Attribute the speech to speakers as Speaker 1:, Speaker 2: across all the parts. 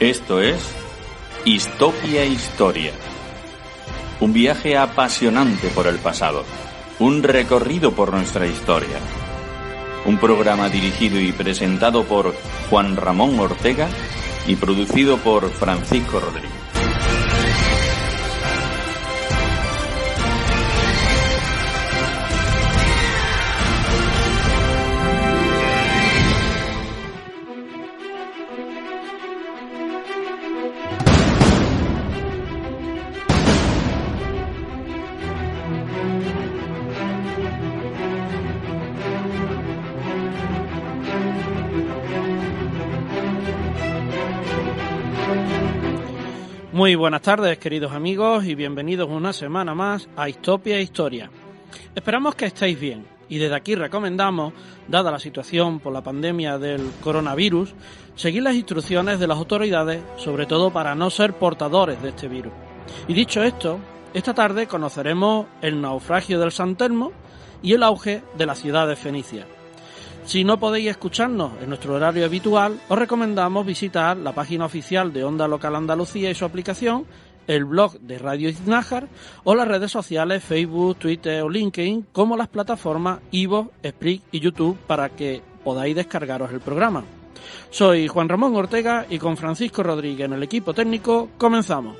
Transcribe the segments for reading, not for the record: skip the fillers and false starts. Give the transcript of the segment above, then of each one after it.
Speaker 1: Esto es Histopia Historia. Un viaje apasionante por el pasado. Un recorrido por nuestra historia. Un programa dirigido y presentado por Juan Ramón Ortega y producido por Francisco Rodríguez.
Speaker 2: Muy buenas tardes, queridos amigos, y bienvenidos una semana más a Histopia Historia. Esperamos que estéis bien, y desde aquí recomendamos, dada la situación por la pandemia del coronavirus, seguir las instrucciones de las autoridades, sobre todo para no ser portadores de este virus. Y dicho esto, esta tarde conoceremos el naufragio del San Telmo y el auge de la ciudad de Fenicia. Si no podéis escucharnos en nuestro horario habitual, os recomendamos visitar la página oficial de Onda Local Andalucía y su aplicación, el blog de Radio Iznájar o las redes sociales Facebook, Twitter o LinkedIn, como las plataformas iVoox, Spreaker y YouTube para que podáis descargaros el programa. Soy Juan Ramón Ortega y con Francisco Rodríguez en el equipo técnico comenzamos.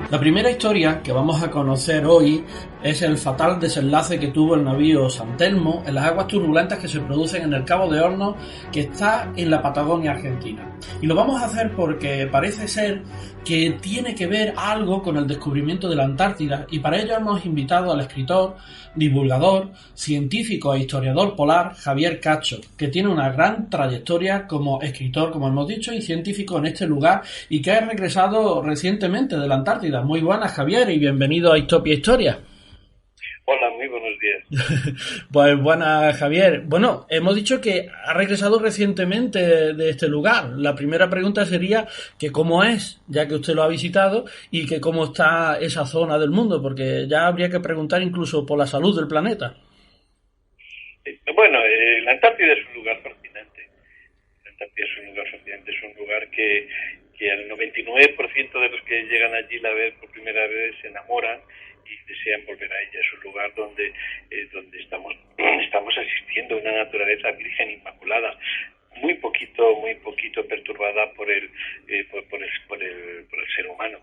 Speaker 2: La primera historia que vamos a conocer hoy es el fatal desenlace que tuvo el navío San Telmo en las aguas turbulentas que se producen en el Cabo de Hornos, que está en la Patagonia Argentina. Y lo vamos a hacer porque parece ser que tiene que ver algo con el descubrimiento de la Antártida, y para ello hemos invitado al escritor, divulgador, científico e historiador polar Javier Cacho, que tiene una gran trayectoria como escritor, como hemos dicho, y científico en este lugar, y que ha regresado recientemente de la Antártida. Muy buenas, Javier, y bienvenido a Histopia Historia.
Speaker 3: Hola, muy buenos días.
Speaker 2: Pues buenas, Javier. Bueno, hemos dicho que ha regresado recientemente de este lugar. La primera pregunta sería que cómo es, ya que usted lo ha visitado, y que cómo está esa zona del mundo, porque ya habría que preguntar incluso por la salud del planeta.
Speaker 3: Bueno, la Antártida es un lugar fascinante. La Antártida es un lugar fascinante, es un lugar que el 99% de los que llegan allí la vez por primera vez se enamoran y desean volver a ella. Es un lugar donde estamos asistiendo a una naturaleza virgen inmaculada, muy poquito perturbada por el ser humano.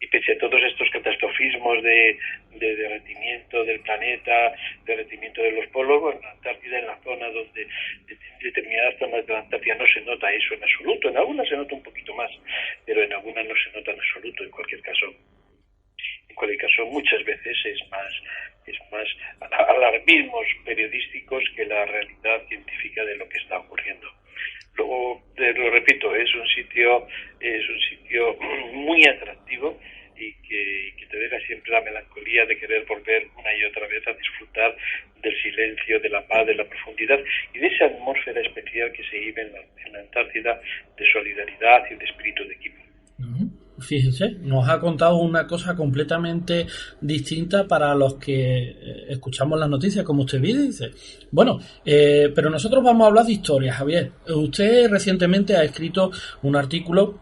Speaker 3: Y pese a todos estos catastrofismos de derretimiento del planeta, derretimiento de los polos, bueno, la Antártida, en la zona donde en determinadas zonas de la Antártida no se nota eso en absoluto. En algunas se nota un poquito más, pero en algunas no se nota en absoluto. En cualquier caso, muchas veces es más alarmismos periodísticos que la realidad científica de lo que está ocurriendo. Luego, lo repito, es un sitio muy atractivo y que te deja siempre la melancolía de querer volver una y otra vez a disfrutar del silencio, de la paz, de la profundidad y de esa atmósfera especial que se vive en la Antártida, de solidaridad y de espíritu de equipo.
Speaker 2: Fíjese, nos ha contado una cosa completamente distinta para los que escuchamos las noticias, como usted bien dice. Bueno, pero nosotros vamos a hablar de historia, Javier. Usted recientemente ha escrito un artículo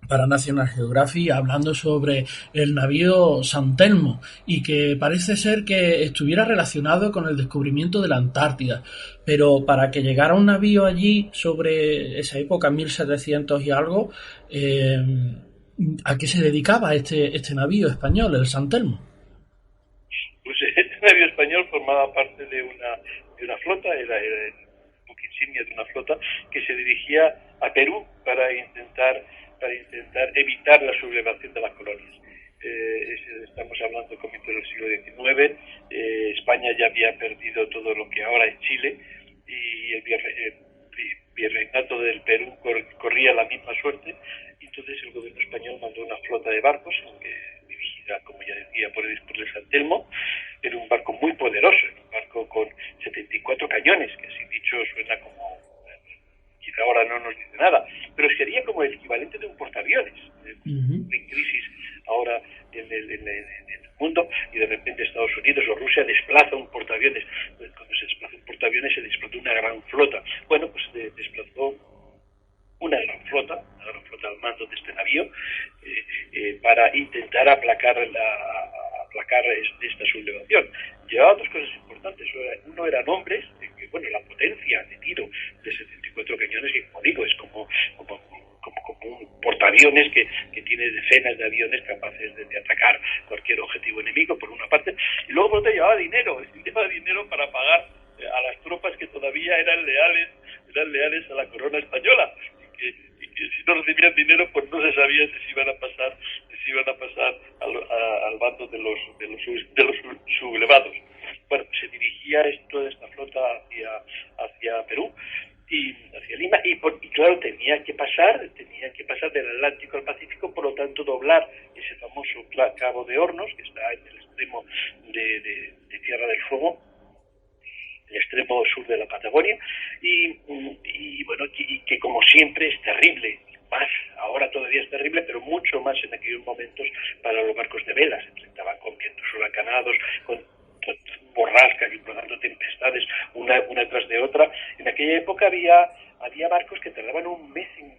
Speaker 2: para National Geographic hablando sobre el navío San Telmo y que parece ser que estuviera relacionado con el descubrimiento de la Antártida. Pero para que llegara un navío allí sobre esa época, 1700 y algo, ¿a qué se dedicaba este navío español, el San Telmo?
Speaker 3: Pues español formaba parte de una flota, era el buque insignia de una flota que se dirigía a Perú para intentar evitar la sublevación de las colonias. Estamos hablando de comienzos del siglo XIX. España ya había perdido todo lo que ahora es Chile, y el virreinato del Perú corría la misma suerte. Entonces el gobierno español mandó una flota de barcos, dirigida, como ya decía, por el San Telmo. Era un barco muy poderoso, un barco con 74 cañones, que así dicho suena como, quizá ahora no nos dice nada, pero sería como el equivalente de un portaaviones. En crisis ahora en el mundo, y de repente Estados Unidos o Rusia desplaza un portaaviones. Cuando se desplaza un portaaviones se desplazó una gran flota. Bueno, pues desplazó una gran flota al mando de este navío, para intentar aplacar esta sublevación. Llevaba dos cosas importantes. Uno eran hombres, la potencia de tiro de 74 cañones, que como digo, es como un portaaviones que tiene decenas de aviones capaces de atacar cualquier objetivo enemigo, por una parte, y luego por otra llevaba dinero para pagar a las tropas que todavía eran leales a la corona española, y que si no recibían dinero, pues no se sabía si iban a pasar al bando de los sublevados. Bueno, se dirigía toda esta flota hacia Perú y hacia Lima, y claro, tenía que pasar del Atlántico al Pacífico, por lo tanto doblar ese famoso Cabo de Hornos, que está en el extremo de Tierra del Fuego, el extremo sur de la Patagonia, y que como siempre es terrible, más ahora todavía es terrible, pero mucho más en aquellos momentos para los barcos de vela. Se enfrentaban con vientos huracanados, con borrascas y por lo tanto tempestades una tras de otra. En aquella época había barcos que tardaban un mes en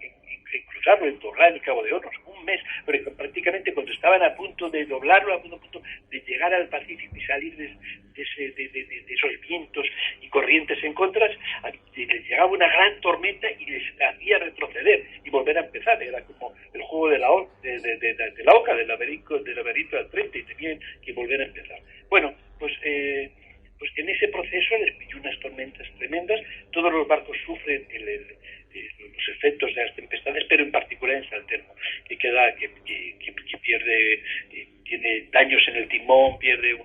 Speaker 3: cruzarlo, en doblar el Cabo de Hornos, un mes, pero prácticamente cuando estaban a punto de doblarlo, a punto de llegar al Pacífico y salir de esos vientos y corrientes en contra, les llegaba una gran tormenta y les hacía retroceder y volver a empezar. Era como el juego de la oca, del laberinto al frente, y tenían que volver a empezar. Bueno, pues en ese proceso les pilló unas tormentas tremendas. Todos los barcos sufren los efectos de las tempestades, pero en particular en San Telmo, que pierde, tiene daños en el timón, pierde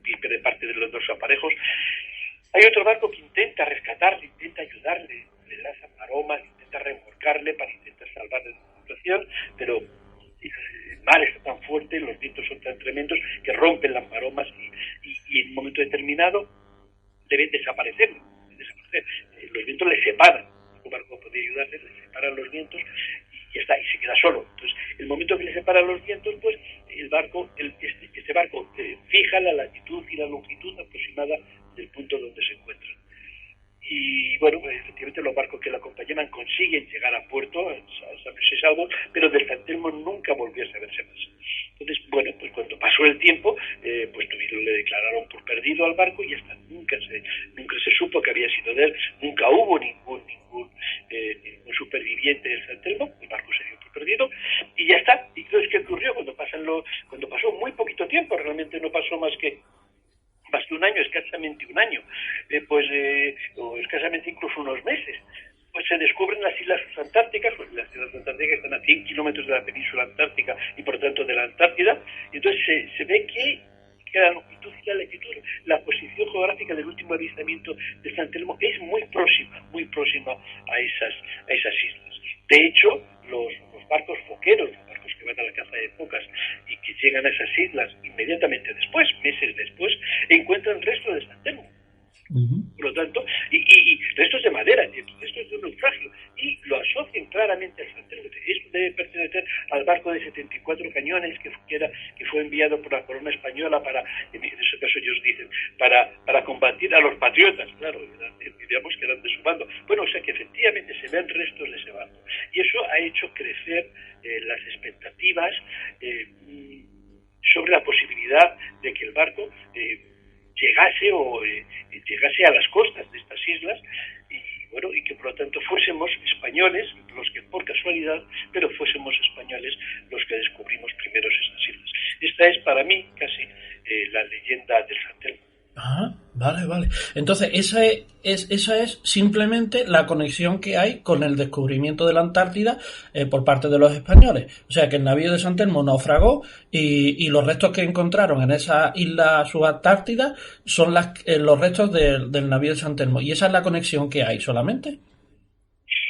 Speaker 3: pierde parte de los dos aparejos. Hay otro barco que intenta rescatarle, intenta ayudarle, le lanza maromas, intenta remolcarle para intentar salvarle de la situación, pero el mar está tan fuerte, los vientos son tan tremendos que rompen las maromas y en un momento determinado deben desaparecer. Los vientos le separan. El barco puede ayudarle, le separan los vientos y ya está, y se queda solo. Entonces, el momento que le separan los vientos, pues este barco fija la latitud y la longitud aproximada del punto donde se encuentran. Y bueno, efectivamente los barcos que lo acompañaban consiguen llegar a puerto, a saberse salvos, pero del San Telmo nunca volvió a saberse más. Entonces, bueno, pues cuando pasó el tiempo, pues le declararon por perdido al barco y hasta nunca se supo que había sido de él. Nunca hubo ningún superviviente del San Telmo. El barco se dio por perdido y ya está. Y entonces, ¿qué ocurrió? Cuando pasó muy poquito tiempo, realmente no pasó más que un año, escasamente un año, o escasamente incluso unos meses, pues se descubren las islas antárticas. Pues las islas antárticas están a 100 kilómetros de la península antártica y por tanto de la Antártida, y entonces se ve que la longitud y la latitud, la posición geográfica del último avistamiento de San Telmo es muy próxima a esas islas. De hecho, los barcos foqueros, los barcos que van a la caza de focas y que llegan a esas islas inmediatamente después, meses después, encuentran restos de San Telmo. Por lo tanto, y restos de madera, restos de un naufragio, y lo asocian claramente al San Telmo. Esto debe pertenecer al barco de 74 cañones que fue enviado por la corona española en ese caso ellos dicen, para combatir a los patriotas. Claro, diríamos que eran de su bando. Bueno, o sea que efectivamente se ven restos de ese barco. Y eso ha hecho crecer las expectativas sobre la posibilidad de que el barco llegase a las costas de estas islas y que por lo tanto fuésemos españoles los que por casualidad, pero fuésemos españoles los que descubrimos primeros estas islas. Esta es para mí casi la leyenda del San Telmo.
Speaker 2: Ah, vale. Entonces, esa es simplemente la conexión que hay con el descubrimiento de la Antártida por parte de los españoles. O sea, que el navío de San Telmo naufragó y los restos que encontraron en esa isla subantártida son los restos del navío de San Telmo. ¿Y esa es la conexión que hay solamente?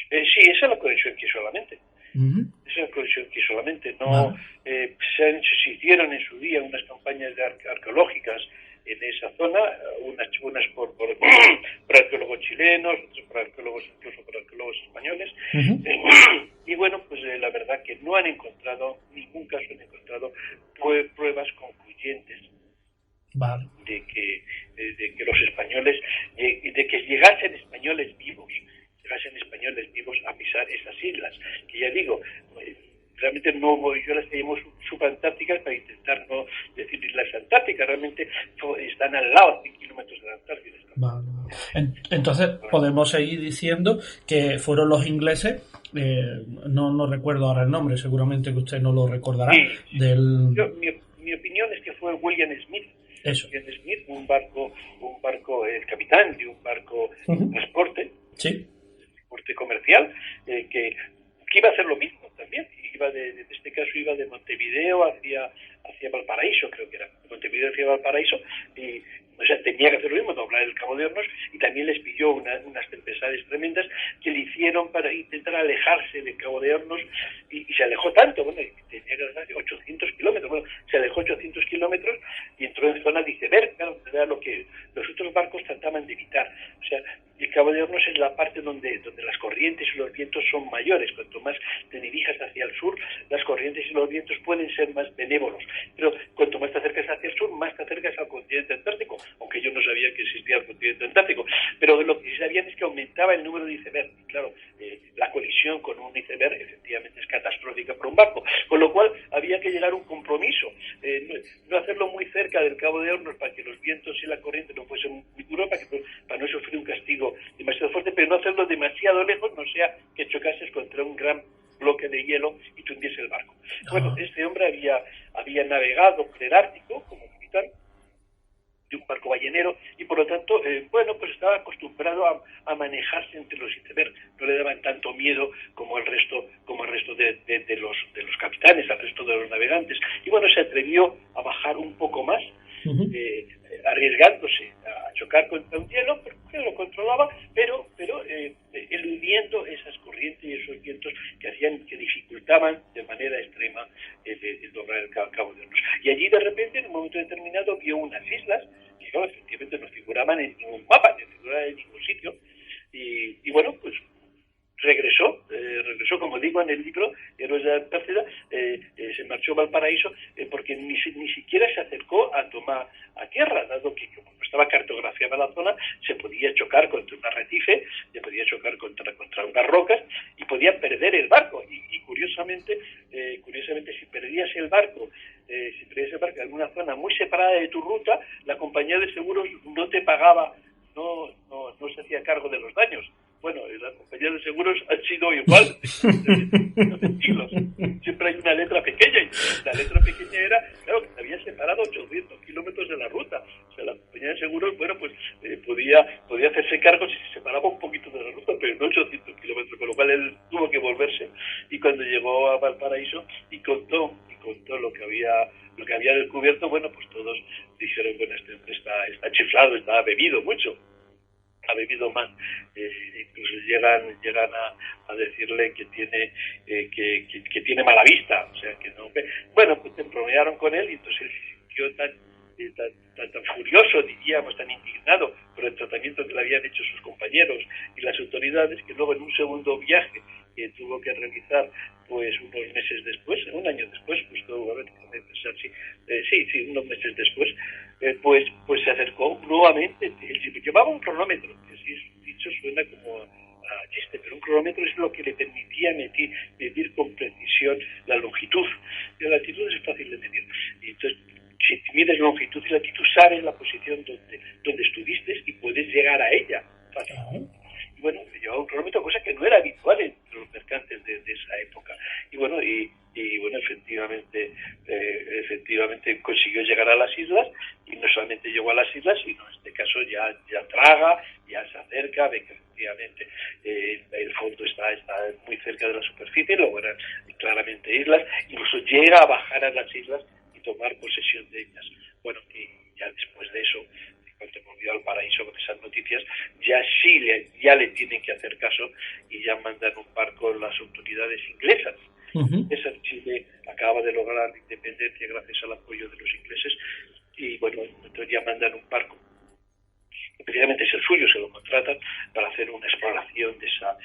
Speaker 3: Sí, esa es la conexión que solamente.
Speaker 2: Uh-huh.
Speaker 3: Esa es la conexión que solamente. No, se hicieron en su día unas campañas arqueológicas en esa zona, unas por arqueólogos chilenos, otras por arqueólogos, incluso por arqueólogos españoles.
Speaker 2: Uh-huh.
Speaker 3: Y bueno, pues la verdad que no han encontrado, en ningún caso han encontrado pruebas concluyentes de que los españoles, de que llegasen españoles vivos a pisar esas islas. Que ya digo, realmente yo las llamo subantárticas para intentar no decir islas antárticas, realmente están al lado, a 100 kilómetros de la Antártida.
Speaker 2: Vale. Entonces podemos seguir diciendo que fueron los ingleses, no recuerdo ahora el nombre, seguramente que usted no lo recordará.
Speaker 3: Sí. Mi opinión es que fue William Smith.
Speaker 2: Eso.
Speaker 3: William Smith, un barco, el capitán de un barco de transporte.
Speaker 2: Sí.
Speaker 3: Transporte comercial, que iba a hacer lo mismo también. En este caso iba de Montevideo hacia Valparaíso, creo que era. De Montevideo hacia Valparaíso, y o sea, tenía que hacer lo mismo, doblar el Cabo de Hornos, y también les pilló unas tempestades tremendas que le hicieron para intentar alejarse del Cabo de Hornos, y se alejó tanto, bueno, tenía que hacer 800 kilómetros, bueno, se alejó 800 kilómetros y entró en zona de iceberg, claro, era lo que los otros barcos trataban de evitar. O sea, el Cabo de Hornos es la parte donde las corrientes y los vientos son mayores. Cuanto más te dirijas hacia el sur, las corrientes y los vientos pueden ser más benévolos. Pero cuanto más te acercas hacia el sur, más te acercas al continente antártico, aunque yo no sabía que existía el continente antártico. Pero lo que sí sabían es que aumentaba el número de iceberg. Y claro, la colisión con un iceberg efectivamente es catastrófica para un barco. Con lo cual había que llegar a un compromiso. No hacerlo muy cerca del Cabo de Hornos para que los vientos y la corriente no fuesen muy duros, para no sufrir un castigo demasiado fuerte, pero no hacerlo demasiado lejos, no sea que chocases contra un gran bloque de hielo y te hundiese el barco. Bueno, este hombre había navegado por el Ártico como capitán de un barco ballenero y por lo tanto, pues estaba acostumbrado a manejarse entre los icebergs. No le daban tanto miedo como el resto de los capitanes, al resto de los navegantes. Y bueno, se atrevió a bajar un poco más, arriesgándose a chocar contra un hielo, porque lo controlaba, pero eludiendo esas corrientes y esos vientos que dificultaban de manera extrema el doblar el Cabo de Hornos. Y allí de repente, en un momento determinado, vio unas islas que no, efectivamente no figuraban en ningún mapa, no figuraban en ningún sitio, y bueno, pues regresó, como digo en el libro Héroes de la Antártida, se marchó a Valparaíso porque ni siquiera se acercó a tomar a tierra, dado que como estaba cartografiada la zona, se podía chocar contra un arrecife, se podía chocar contra unas rocas y podía perder el barco. Y curiosamente, si perdías el barco en alguna zona muy separada de tu ruta, la compañía de seguros no te pagaba, no se hacía cargo de los daños. Bueno, las compañías de seguros han sido igual de siglos. Siempre hay una letra pequeña, y la letra pequeña era, claro, que te había separado 800 kilómetros de la ruta. O sea, la compañía de seguros, bueno, pues podía hacerse cargo si se separaba un poquito de la ruta, pero no 800 kilómetros, con lo cual él tuvo que volverse. Y cuando llegó a Valparaíso y contó lo que había descubierto, bueno, pues todos dijeron, bueno, este hombre está chiflado, está bebido mucho. Ha bebido más, incluso llegan a decirle que tiene mala vista, o sea que no ve. Bueno, pues se bromearon con él y entonces él se sintió tan furioso, diríamos, tan indignado por el tratamiento que le habían hecho sus compañeros y las autoridades, que luego en un segundo viaje que tuvo que realizar pues unos meses después, un año después, pues todo, a ver, pensar, unos meses después, pues se acercó nuevamente. Él llevaba un cronómetro, que así dicho suena como a chiste, pero un cronómetro es lo que le permitía medir con precisión la longitud. Y la latitud es fácil de medir. Y entonces, si mides longitud y latitud, sabes la posición donde estuviste y puedes llegar a ella fácil. Y bueno, llevaba un cronómetro, cosa que no era habitual entre los mercantes de esa época. Y bueno, efectivamente consiguió llegar a las islas el fondo está muy cerca de la superficie, luego eran claramente islas, incluso llega a bajar a las islas y tomar posesión de ellas. Bueno, y ya después de eso, cuando volvió al paraíso con esas noticias, ya le tienen que hacer caso y ya mandan un barco las autoridades inglesas. Chile acaba de lograr la independencia gracias al apoyo de los ingleses y bueno, entonces ya mandan un barco, precisamente es el suyo, se lo contratan para hacer una exploración de esa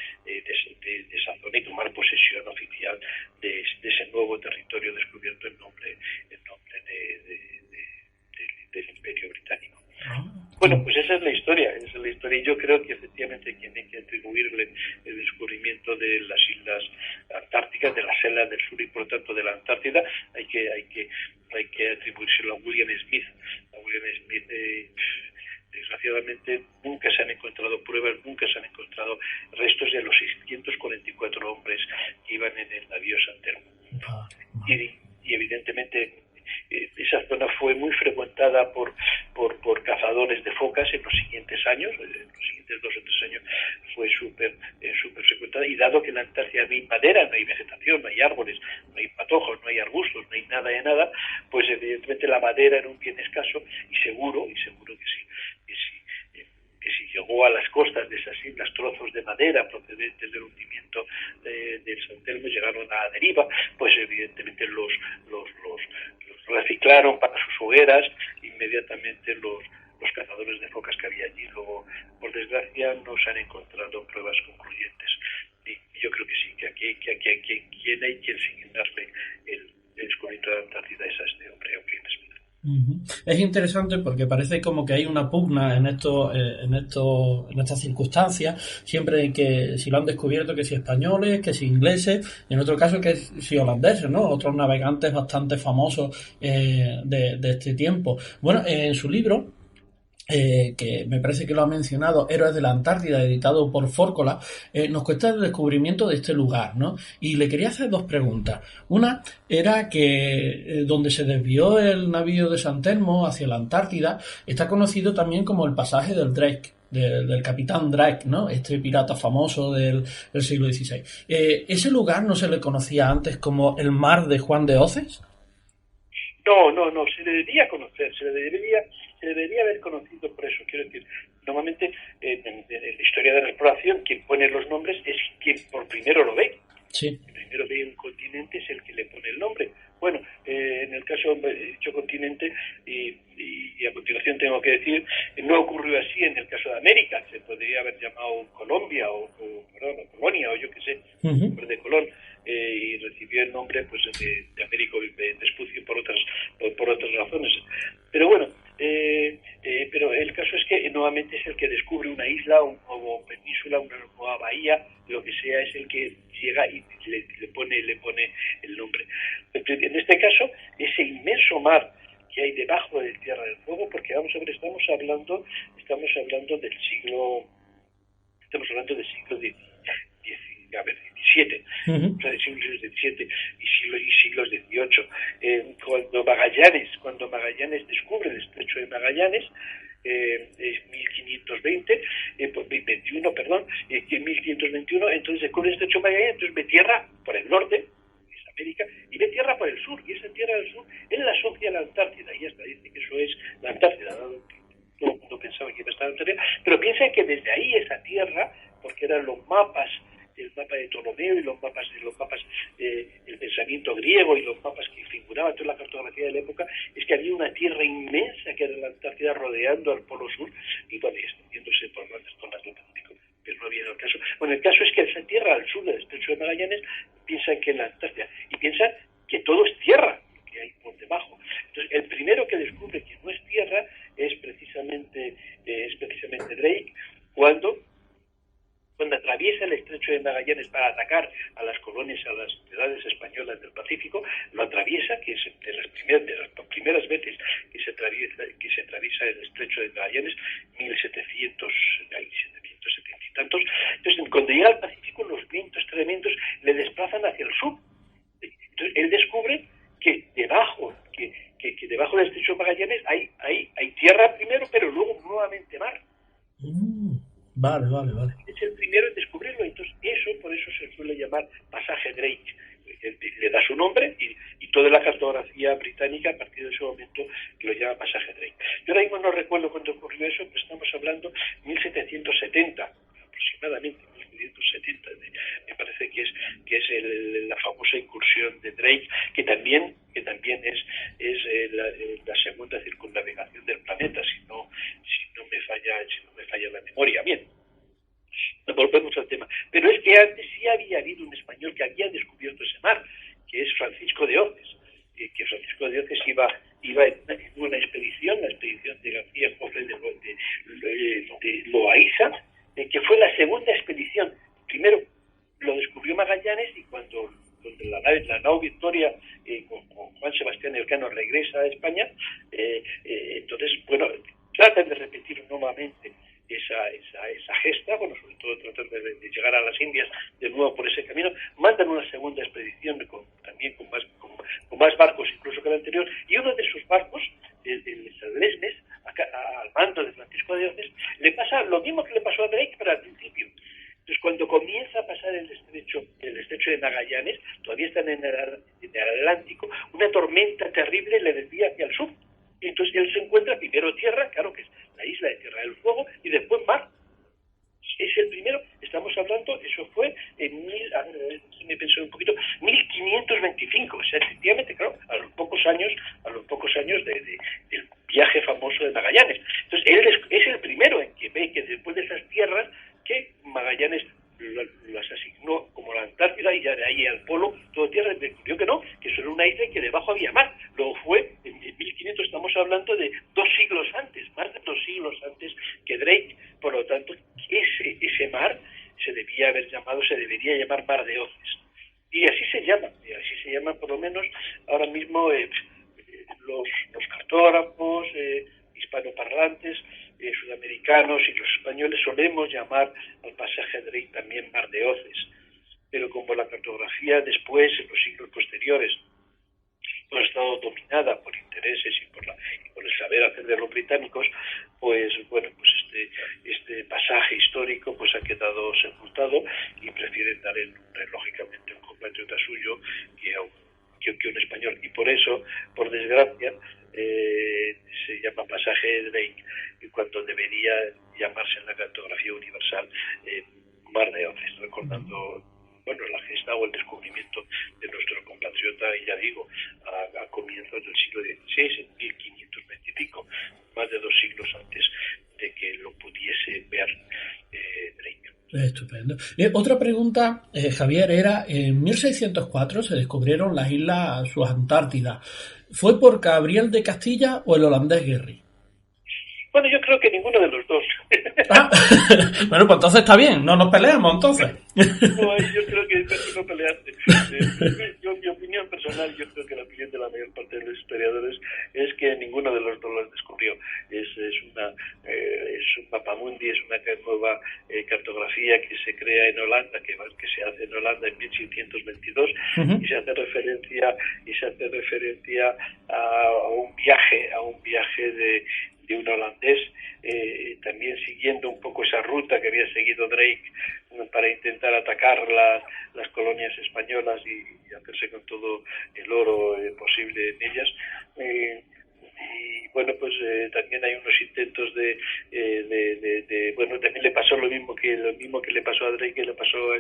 Speaker 3: zona y tomar posesión oficial de ese nuevo territorio descubierto en nombre del Imperio Británico. Bueno, pues esa es la historia, y yo creo que efectivamente quien hay que atribuirle el descubrimiento de las islas antárticas, de las islas del sur y por tanto de la Antártida, hay que atribuírselo a William Smith. Desgraciadamente nunca se han encontrado pruebas, nunca se han encontrado restos de los 644 hombres que iban en el navío San Telmo. Y evidentemente esa zona fue muy frecuentada por cazadores de focas en los siguientes años, en los siguientes 2 o 3 años fue súper frecuentada, y dado que en la Antártida no hay madera, no hay vegetación, no hay árboles, no hay patojos, no hay arbustos, no hay nada de nada, pues evidentemente la madera era un bien escaso y seguro que si llegó a las costas de esas islas trozos de madera procedentes del hundimiento del San Telmo, llegaron a la deriva, pues evidentemente los reciclaron para sus hogueras inmediatamente los cazadores de focas que había allí. Luego, por desgracia, no se han encontrado pruebas concluyentes. Y yo creo que sí, que aquí hay quien asignarle el descubrimiento de la Antártida es a este hombre, William Smith.
Speaker 2: Es interesante porque parece como que hay una pugna en estas circunstancias, siempre que si lo han descubierto, que si españoles, que si ingleses, y en otro caso que si holandeses, ¿no? Otros navegantes bastante famosos de este tiempo. Bueno, en su libro, que me parece que lo ha mencionado, Héroes de la Antártida, editado por Fórcola, nos cuenta el descubrimiento de este lugar, ¿no? Y le quería hacer 2 preguntas. Una era que donde se desvió el navío de San Telmo hacia la Antártida está conocido también como el pasaje del Drake, del capitán Drake, ¿no? Este pirata famoso del siglo XVI. ¿Ese lugar no se le conocía antes como el Mar de Juan de Oces?
Speaker 3: No, se le debería conocer, se le debería haber conocido por eso. Quiero decir, normalmente en la historia de la exploración, quien pone los nombres es quien por primero lo ve.
Speaker 2: Sí.
Speaker 3: El primero ve un continente es el que le pone el nombre. Bueno, en el caso de dicho continente, y a continuación tengo que decir, no ocurrió así en el caso de América. Se podría haber llamado Colombia o Colonia o yo qué sé, nombre de Colón. Y recibió el nombre pues de Américo Vespucio por otras razones. Pero bueno, pero el caso es que nuevamente es el que descubre una isla, una nueva península, una nueva bahía, lo que sea, es el que llega y le pone el nombre. En este caso, ese inmenso mar que hay debajo de Tierra del Fuego, porque vamos a ver, estamos hablando del siglo XVII. O sea, de siglos XVII y siglos XVIII. Cuando Magallanes descubre el estrecho de Magallanes, 1520, 1521, entonces descubre el estrecho de Magallanes, entonces ve tierra por el norte, que es América, y ve tierra por el sur, y esa tierra del sur él la asocia a la Antártida, y hasta dice que eso es la Antártida, dado que todo el mundo pensaba que iba a estar en la Antártida, pero piensa que desde ahí esa tierra, porque eran los mapas, el mapa de Ptolomeo y los mapas el pensamiento griego y los mapas que figuraban toda la cartografía de la época, es que había una tierra inmensa que era la Antártida rodeando al Polo Sur y bueno, extendiéndose por grandes zonas del Pacífico, pero no había el caso. Bueno, el caso es que esa tierra al sur del estrecho de Magallanes piensan que es la Antártida y piensan que todo es tierra, que hay por debajo. Entonces, el primero que descubre que no es tierra es precisamente Drake, cuando atraviesa el estrecho de Magallanes para atacar a las colonias, a las ciudades españolas del Pacífico, lo atraviesa, que es de las primeras veces que se atraviesa el estrecho de Magallanes, 1770 y tantos. Entonces, cuando llega al Pacífico, los vientos tremendos le desplazan hacia el sur. Entonces, él descubre que debajo del estrecho de Magallanes hay tierra primero, pero luego nuevamente mar.
Speaker 2: Vale.
Speaker 3: Es el primero en descubrirlo. Drake. Le da su nombre y toda la cartografía británica a partir de ese momento lo llama pasaje Drake. Yo ahora mismo no recuerdo cuándo ocurrió eso, pero estamos hablando 1770 aproximadamente, 1770. Me parece que es la famosa incursión de Drake, que también es la segunda circunnavegación del planeta, si no me falla la memoria. Bien. Volvemos al tema. Pero es que antes sí había habido un español que había descubierto ese mar, que es Francisco de Oces. Que Francisco de Oces iba en una expedición, la expedición de García Jofre de Loaiza, que fue la segunda expedición. Primero lo descubrió Magallanes, y cuando la nao Victoria con Juan Sebastián Elcano regresa a España, entonces, bueno, tratan de repetir nuevamente esa gesta, bueno, sobre todo tratar de llegar a las Indias de nuevo por ese camino. Mandan una segunda expedición también con más barcos incluso que la anterior, y uno de esos barcos, el San Lesmes, al mando de Francisco de Oces, le pasa lo mismo que le pasó a Drake, pero al principio. Entonces, cuando comienza a pasar el estrecho de Magallanes, todavía están en el Atlántico, una tormenta terrible le desvía hacia el sur. Y entonces él se encuentra primero tierra, claro que es la isla de Tierra del Fuego, y después mar. Es el primero, estamos hablando, eso fue en 1525, o sea, efectivamente, claro, a los pocos años del viaje famoso de Magallanes. Entonces, él es el primero en que ve que después de esas tierras, que Magallanes las asignó como la Antártida, y ya de ahí al polo, todo tierra, descubrió que no, que eso era una isla y que debajo había mar. Luego fue, en 1500, estamos hablando de 2 siglos antes, más de 2 siglos antes que Drake. Por lo tanto, ese mar se debería llamar Mar de Oces. Y así se llama por lo menos ahora mismo los cartógrafos hispanoparlantes sudamericanos y los españoles solemos llamar al pasaje Drake también Mar de Oces. Pero como la cartografía después, en los siglos posteriores, no ha estado dominada por intereses y por el saber hacer de los británicos, pues bueno, pues este pasaje histórico pues ha quedado sepultado, y prefieren dar el nombre, lógicamente, a un compatriota suyo que un español. Y por eso, por desgracia, se llama pasaje Drake, y cuando debería llamarse en la cartografía universal Mar de Oces, recordando, bueno, la gesta o el descubrimiento de nuestro compatriota, y ya digo, a comienzos del siglo XVI, en 1525, más de 2 siglos antes de que lo pudiese ver Drake.
Speaker 2: Estupendo. Otra pregunta, Javier, era, en 1604 se descubrieron las islas subantártidas. ¿Fue por Gabriel de Castilla o el holandés Guerry?
Speaker 3: Bueno, yo creo que ninguno de los dos.
Speaker 2: Ah, bueno, pues entonces está bien, no nos peleamos entonces.
Speaker 3: No, yo creo que no peleaste. Mi opinión personal, yo creo que la opinión de la mayor parte de los historiadores es que ninguno de los dos los descubrió. Es un mapamundi, es una nueva cartografía que se crea en Holanda, que se hace en Holanda en 1622, y se hace referencia a un viaje de un holandés, también siguiendo un poco esa ruta que había seguido Drake para intentar atacar las colonias españolas y hacerse con todo el oro posible en ellas. Y bueno, pues también hay unos intentos bueno, también le pasó lo mismo que le pasó a Drake, que le pasó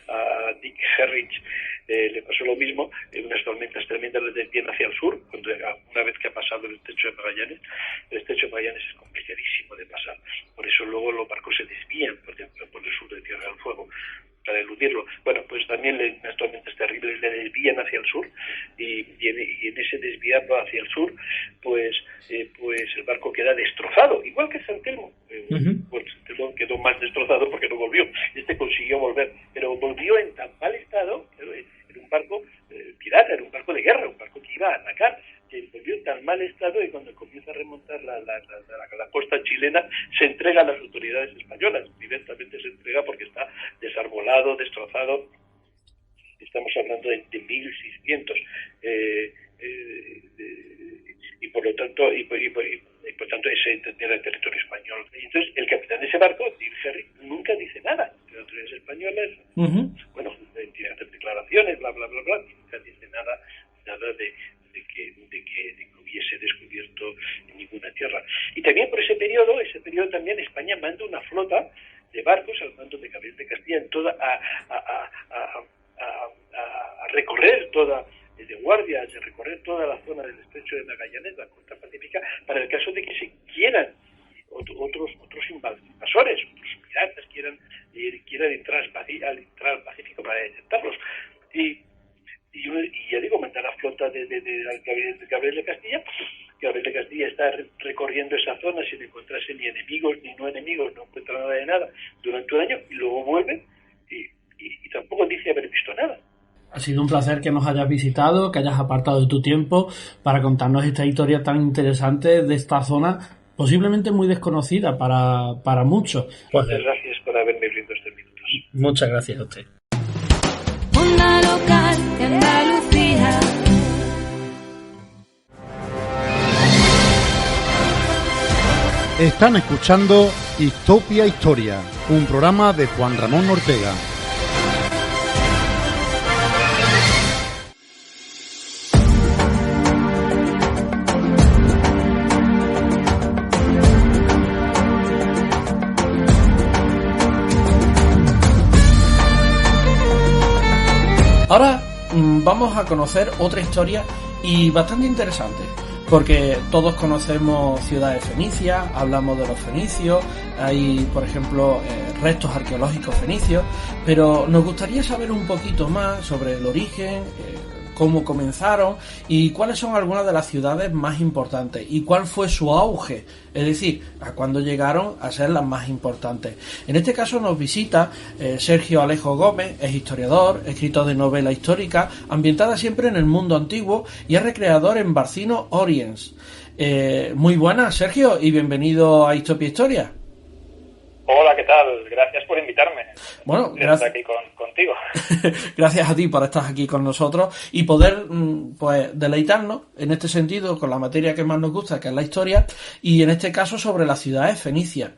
Speaker 3: a Dick Herridge, le pasó lo mismo, unas tormentas tremendas le desvían hacia el sur, una vez que ha pasado el estrecho de Magallanes. El estrecho de Magallanes es complicadísimo de pasar, por eso luego los barcos se desvían, por ejemplo, por el sur de Tierra del Fuego, para eludirlo. Bueno, pues también unas tormentas terribles le desvían hacia el sur, y en ese desviarlo hacia el sur, pues el barco queda destrozado, igual que San Telmo. Pues San Telmo quedó más destrozado porque no volvió. Consiguió volver, pero volvió en tan mal estado, era un barco pirata, era un barco de guerra, un barco que iba a atacar, que volvió en tan mal estado, y cuando comienza a remontar la costa chilena, se entrega a las autoridades españolas. Directamente se entrega porque está desarbolado, destrozado. Estamos hablando de 1600, y por lo tanto ese era el territorio español. Y entonces el capitán de ese barco, Dick Herrick, nunca dice nada. Las autoridades españolas, bueno, tiene que hacer declaraciones naciones, bla, bla, bla, bla, y nunca dice nada de que hubiese descubierto ninguna tierra. Y también por ese periodo también España manda una flota de barcos al mando de Gabriel de Castilla a recorrer toda, de guardia, a recorrer toda la zona del estrecho de Magallanes, la costa pacífica, para el caso de que se quieran otros invasores, otros piratas quieran entrar al Pacífico para detectarlos. Y ya digo, manda la flota de Gabriel de Castilla. Gabriel de Castilla está recorriendo esa zona sin encontrarse ni enemigos ni no enemigos, no encuentra nada de nada durante un año, y luego vuelve y tampoco dice haber visto nada.
Speaker 2: Ha sido un placer que nos hayas visitado, que hayas apartado de tu tiempo para contarnos esta historia tan interesante de esta zona, posiblemente muy desconocida para muchos.
Speaker 3: Muchas gracias por haberme brindado estos minutos.
Speaker 2: Muchas gracias a usted.
Speaker 4: Onda local de Andalucía.
Speaker 5: Están escuchando Histopia Historia, un programa de Juan Ramón Ortega.
Speaker 2: Ahora vamos a conocer otra historia y bastante interesante, porque todos conocemos ciudades fenicias, hablamos de los fenicios, hay, por ejemplo, restos arqueológicos fenicios, pero nos gustaría saber un poquito más sobre el origen, cómo comenzaron y cuáles son algunas de las ciudades más importantes y cuál fue su auge, es decir, a cuándo llegaron a ser las más importantes. En este caso nos visita Sergio Alejo Gómez, es historiador, escritor de novela histórica, ambientada siempre en el mundo antiguo y es recreador en Barcino Oriens. Muy buenas, Sergio, y bienvenido a Histopia Historia.
Speaker 6: Hola, ¿qué tal? Gracias por invitarme.
Speaker 2: Bueno,
Speaker 6: gracias aquí contigo.
Speaker 2: Gracias a ti por estar aquí con nosotros y poder pues deleitarnos en este sentido con la materia que más nos gusta, que es la historia, y en este caso sobre las ciudades fenicias.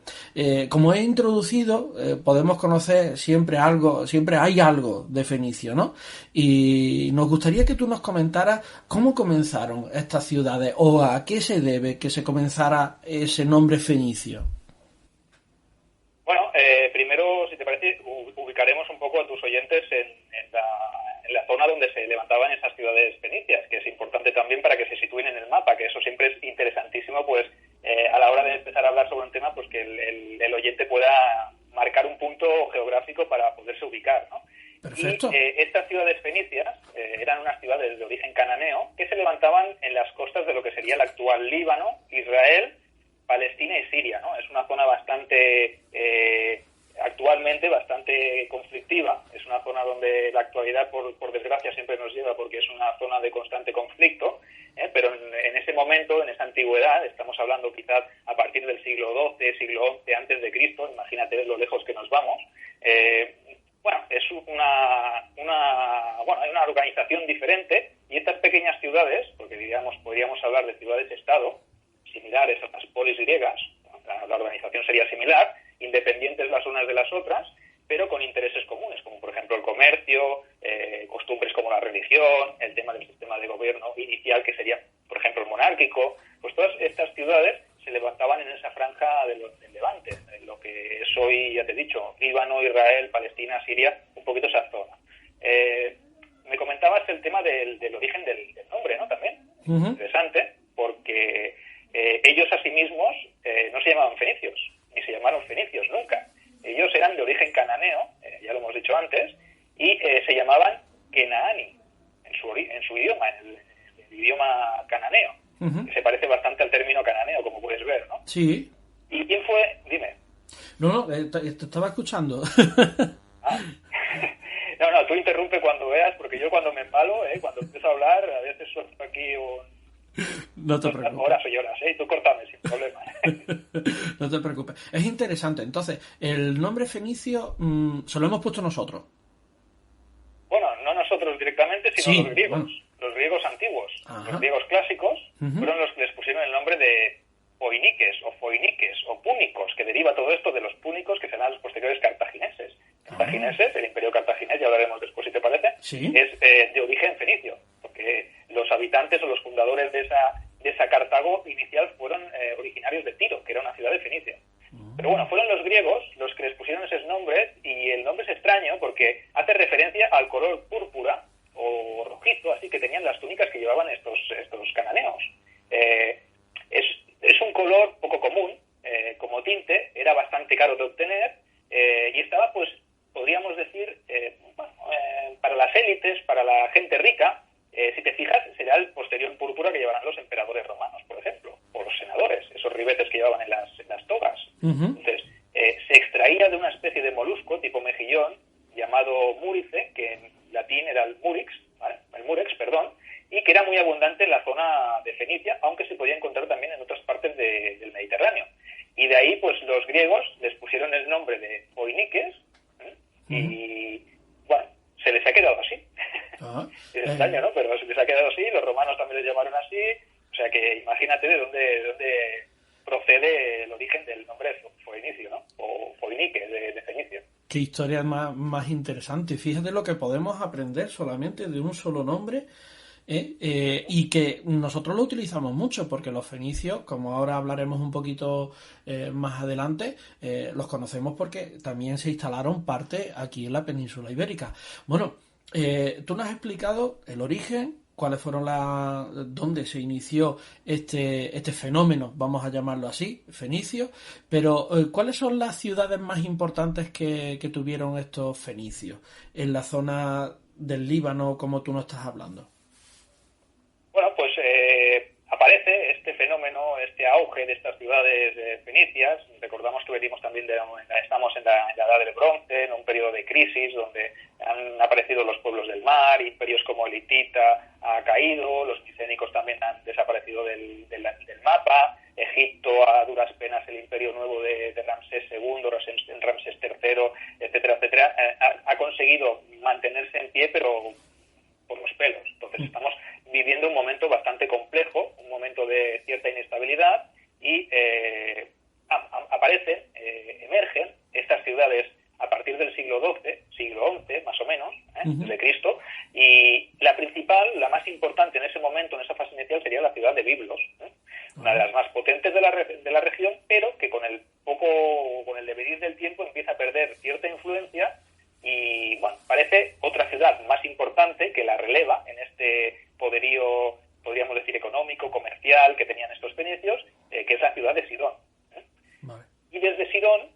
Speaker 2: Como he introducido, podemos conocer siempre hay algo de Fenicio, ¿no? Y nos gustaría que tú nos comentaras cómo comenzaron estas ciudades o a qué se debe que se comenzara ese nombre Fenicio.
Speaker 6: Bueno, primero, si te parece, ubicaremos un poco a tus oyentes en la zona donde se levantaban esas ciudades fenicias, que es importante también para que se sitúen en el mapa, que eso siempre es interesantísimo, pues a la hora de empezar a hablar sobre un tema, pues que el oyente pueda marcar un punto geográfico para poderse ubicar, ¿no?
Speaker 2: Perfecto.
Speaker 6: Y estas ciudades fenicias eran unas ciudades de origen cananeo que se levantaban en las costas de lo que sería el actual Líbano, Israel, Palestina y Siria, ¿no? Es una zona bastante, actualmente bastante conflictiva. Es una zona donde la actualidad, por desgracia, siempre nos lleva porque es una zona de constante conflicto, pero en ese momento, en esa antigüedad, estamos hablando quizás a partir del siglo XII, siglo XI antes de Cristo, imagínate lo lejos que nos vamos. Es una organización diferente, y estas pequeñas ciudades, porque podríamos hablar de ciudades-estado, similares a las polis griegas, la organización sería similar, independientes las unas de las otras, pero con intereses comunes, como por ejemplo el comercio, costumbres como la religión, el tema del sistema de gobierno inicial, que sería, por ejemplo, el monárquico. Pues todas estas ciudades se levantaban en esa franja del Levante, en lo que es hoy, ya te he dicho, Líbano, Israel, Palestina, Siria, un poquito esa zona. Me comentabas el tema del origen del nombre, ¿no? También, interesante, porque ellos a sí mismos no se llamaban fenicios, ni se llamaron fenicios nunca. Ellos eran de origen cananeo, ya lo hemos dicho antes, y se llamaban Kenaani, en su idioma, en el idioma cananeo, que se parece bastante al término cananeo, como puedes ver, ¿no?
Speaker 2: Sí.
Speaker 6: ¿Y quién fue? Dime.
Speaker 2: No, te estaba escuchando.
Speaker 6: Ah. No, tú interrumpe cuando veas, porque yo cuando me embalo, cuando empiezo a hablar, a veces suelto aquí
Speaker 2: No te preocupes.
Speaker 6: Horas y horas, y tú córtame sin problema.
Speaker 2: No te preocupes. Es interesante. Entonces, el nombre fenicio se lo hemos puesto nosotros.
Speaker 6: Bueno, no nosotros directamente, sino
Speaker 2: sí,
Speaker 6: los griegos.
Speaker 2: Bueno.
Speaker 6: Los griegos antiguos.
Speaker 2: Ajá.
Speaker 6: Los griegos clásicos fueron los que les pusieron el nombre de Poiniques o púnicos, que deriva todo esto de los púnicos, que serán los posteriores cartagineses. El imperio cartaginés, ya hablaremos después si te parece,
Speaker 2: Sí.
Speaker 6: es de origen fenicio, porque los habitantes o los fundadores de esa Cartago inicial fueron originarios de Tiro, que era una ciudad de Fenicia. Pero bueno, fueron los griegos los que les pusieron esos nombres, y el nombre es extraño porque hace referencia al color púrpura o rojizo, así que tenían las túnicas que llevaban estos cananeos. Es un color poco común, como tinte, era bastante caro de obtener, y estaba, pues, podríamos decir, para las élites, para la gente rica. Si te fijas, será el posterior púrpura que llevarán los emperadores romanos, por ejemplo, o los senadores, esos ribetes que llevaban en las togas. Entonces, se extraía de una especie de molusco tipo mejillón llamado múrice, que en latín era el murex, y que era muy abundante en la zona de Fenicia, aunque se podía encontrar también en otras partes del Mediterráneo. Y de ahí, pues, los griegos les pusieron el nombre de foiniques, y, bueno, se les ha quedado así. Es extraño, ¿no? Pero se les ha quedado así, los romanos también les llamaron así, o sea que imagínate de dónde procede el origen del nombre foinicio, ¿no? O foinique, de Fenicio.
Speaker 2: Qué historia más interesante. Fíjate lo que podemos aprender solamente de un solo nombre, y que nosotros lo utilizamos mucho, porque los fenicios, como ahora hablaremos un poquito más adelante, los conocemos porque también se instalaron parte aquí en la península ibérica. Bueno, tú nos has explicado el origen, cuáles fueron dónde se inició este fenómeno, vamos a llamarlo así, fenicio, pero ¿cuáles son las ciudades más importantes que tuvieron estos fenicios en la zona del Líbano, como tú nos estás hablando?
Speaker 6: Bueno, pues aparece este fenómeno, este auge de estas ciudades fenicias. Recordamos que venimos también estamos en la Edad del Bronce, en un periodo de crisis donde han aparecido los pueblos del mar, imperios como el hitita ha caído, los micénicos también han desaparecido del mapa, Egipto a duras penas, el imperio nuevo de Ramsés II, Ramsés III, etcétera, etcétera, ha conseguido mantenerse en pie, pero por los pelos. Entonces estamos viviendo un momento bastante complejo, un momento de cierta inestabilidad, y emergen estas ciudades a partir del siglo XI, más o menos, desde Cristo, y la principal, la más importante en ese momento, en esa fase inicial, sería la ciudad de Biblos, una de las más potentes de la región, pero que con el devenir del tiempo empieza a perder cierta influencia, y bueno, parece otra ciudad más importante que la releva en este poderío, podríamos decir, económico, comercial que tenían estos fenicios, que es la ciudad de Sidón.
Speaker 2: Vale.
Speaker 6: Y desde Sidón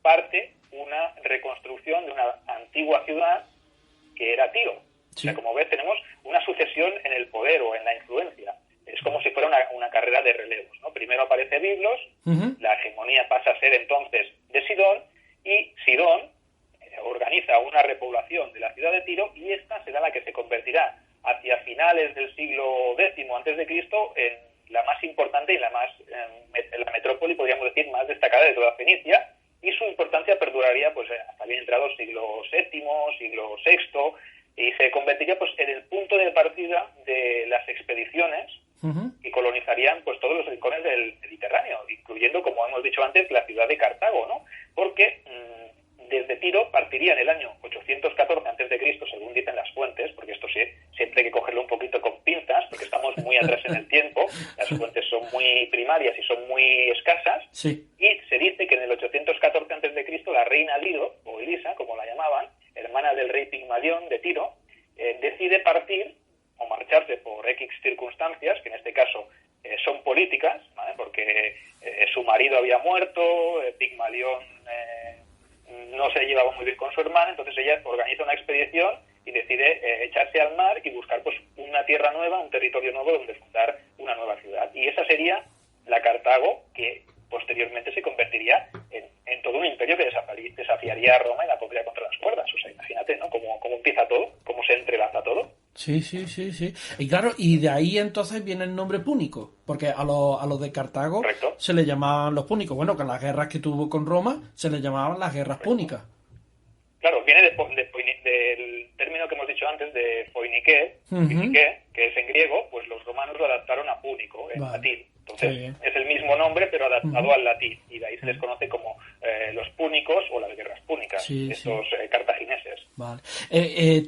Speaker 6: parte una reconstrucción de una antigua ciudad que era Tiro. Sí. O sea, como ves, tenemos una sucesión en el poder o en la influencia. Es como si fuera una carrera de relevos, ¿no? Primero aparece Biblos, la hegemonía pasa a ser entonces de Sidón, y Sidón organiza una repoblación de la ciudad de Tiro, y esta será la que se convertirá hacia finales del siglo X a.C. en la más importante y la metrópoli, podríamos decir, más destacada de toda Fenicia, y su importancia perduraría pues hasta bien entrado siglo VII, siglo VI, y se convertiría pues en el punto de partida de las expediciones que colonizarían pues todos los rincones del Mediterráneo, incluyendo, como hemos dicho antes, la ciudad de Cartago, ¿no? Porque desde Tiro partiría en el año 814 a.C., según dicen las fuentes, porque esto sí, siempre hay que cogerlo un poquito con pinzas, porque estamos muy atrás en el tiempo, las fuentes son muy primarias y son muy escasas,
Speaker 2: sí.
Speaker 6: Y se dice que en el 814 a.C. la reina Lido, o Elisa, como la llamaban, hermana del rey Pigmalión de Tiro, decide partir o marcharse por X circunstancias, que en este caso son políticas, ¿vale? Porque su marido había muerto, Pigmalión no se llevaba muy bien con su hermana, entonces ella organiza una expedición y decide echarse al mar y buscar pues una tierra nueva, un territorio nuevo donde fundar una nueva ciudad. Y esa sería la Cartago, que posteriormente se convertiría en todo un imperio que desafiaría a Roma y la pondría contra las cuerdas. O sea, imagínate, ¿no? Cómo empieza todo, cómo se entrelaza todo.
Speaker 2: Sí. Y claro, y de ahí entonces viene el nombre púnico, porque a los de Cartago
Speaker 6: Correcto.
Speaker 2: se le llamaban los púnicos. Bueno, con las guerras que tuvo con Roma se le llamaban las guerras púnicas.
Speaker 6: Claro, viene del término que hemos dicho antes de foinique, que es en griego, pues los romanos lo adaptaron a púnico, en latín. Entonces, es el mismo nombre, pero adaptado al latín, y de ahí se les conoce como los púnicos o las guerras púnicas, estos cartagineses.
Speaker 2: Vale.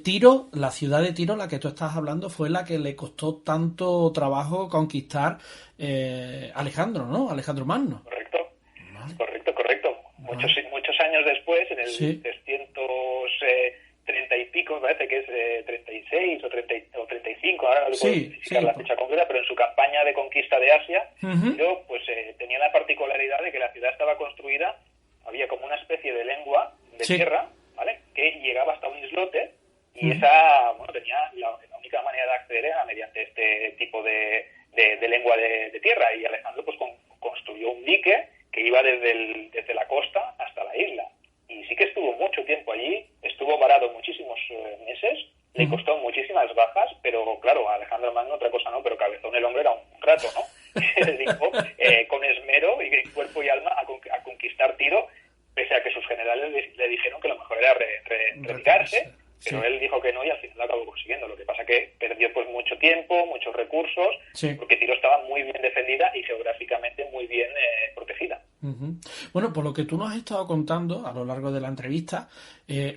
Speaker 2: Tiro, la ciudad de Tiro, la que tú estás hablando, fue la que le costó tanto trabajo conquistar Alejandro, ¿no? Alejandro Magno.
Speaker 6: Correcto,
Speaker 2: Vale.
Speaker 6: correcto.
Speaker 2: Vale.
Speaker 6: Muchos años después, en el
Speaker 2: Sí.
Speaker 6: 330 y pico, me parece que es 36 o 35, ahora no puedo
Speaker 2: Sí,
Speaker 6: identificar
Speaker 2: sí.
Speaker 6: la fecha concreta, pero en su campaña de conquista de Asia,
Speaker 2: Ujú.
Speaker 6: Tiro, pues tenía la particularidad de que la ciudad estaba construida, había como una especie de lengua de
Speaker 2: Sí.
Speaker 6: tierra, ¿vale?, que llegaba hasta un islote, y
Speaker 2: Ujú.
Speaker 6: esa, bueno, tenía la única manera de acceder era mediante este tipo de lengua de tierra, y Alejandro pues construyó un dique que iba desde la costa hasta la isla, y sí que estuvo mucho tiempo allí, estuvo varado muchísimos meses, le
Speaker 2: Ujú.
Speaker 6: costó muchísimas bajas, pero claro, Alejandro Magno otra cosa no, pero cabezón el hombre era un rato, ¿no? Se dedicó con esmero y cuerpo y alma a conquistar Tiro, pese a que sus generales le dijeron que lo mejor era retirarse, pero
Speaker 2: Sí.
Speaker 6: él dijo que no y al final lo acabó consiguiendo. Lo que pasa que perdió pues mucho tiempo, muchos recursos,
Speaker 2: Sí.
Speaker 6: porque Tiro estaba muy bien defendida y geográficamente muy bien protegida.
Speaker 2: Ujú. Bueno, por lo que tú nos has estado contando a lo largo de la entrevista,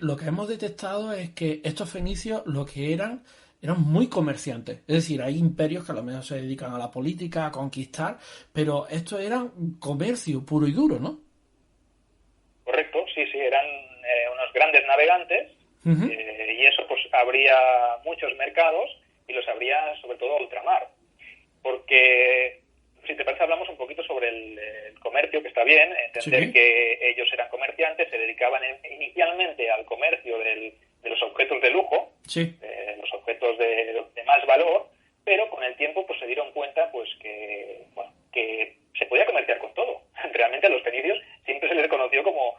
Speaker 2: lo que hemos detectado es que estos fenicios lo que eran muy comerciantes. Es decir, hay imperios que a lo mejor se dedican a la política, a conquistar, pero estos eran comercio puro y duro, ¿no?
Speaker 6: Correcto, sí, eran unos grandes navegantes.
Speaker 2: Ujú.
Speaker 6: Y eso pues abría muchos mercados y los abría sobre todo a ultramar, porque si te parece hablamos un poquito sobre el comercio, que está bien entender
Speaker 2: Sí.
Speaker 6: que ellos eran comerciantes, se dedicaban inicialmente al comercio de los objetos de lujo,
Speaker 2: Sí.
Speaker 6: los objetos de más valor, pero con el tiempo pues se dieron cuenta pues que se podía comerciar con todo. Realmente a los fenicios siempre se les conoció como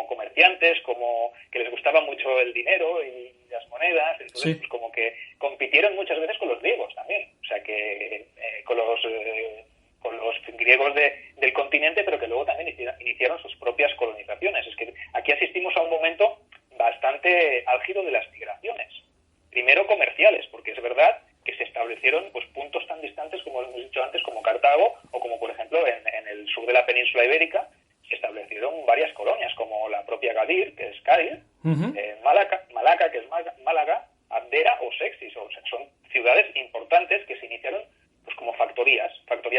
Speaker 6: comerciantes, como que les gustaba mucho el dinero y las monedas, entonces
Speaker 2: Sí.
Speaker 6: pues como que compitieron muchas veces con los griegos también, o sea que con los griegos del continente, pero que luego también iniciaron sus propias colonizaciones. Es que aquí asistimos a un momento bastante álgido de las migraciones. Primero comerciales, porque es verdad que se establecieron pues puntos tan distantes, como hemos dicho antes, como Cartago, o como por ejemplo en el sur de la península ibérica se establecieron varias colonias, como la propia Gadir, que es Cádiz,
Speaker 2: Ujú.
Speaker 6: Malaca, que es Málaga, Abdera o Sextis. O sea, son ciudades importantes que se iniciaron pues como factorías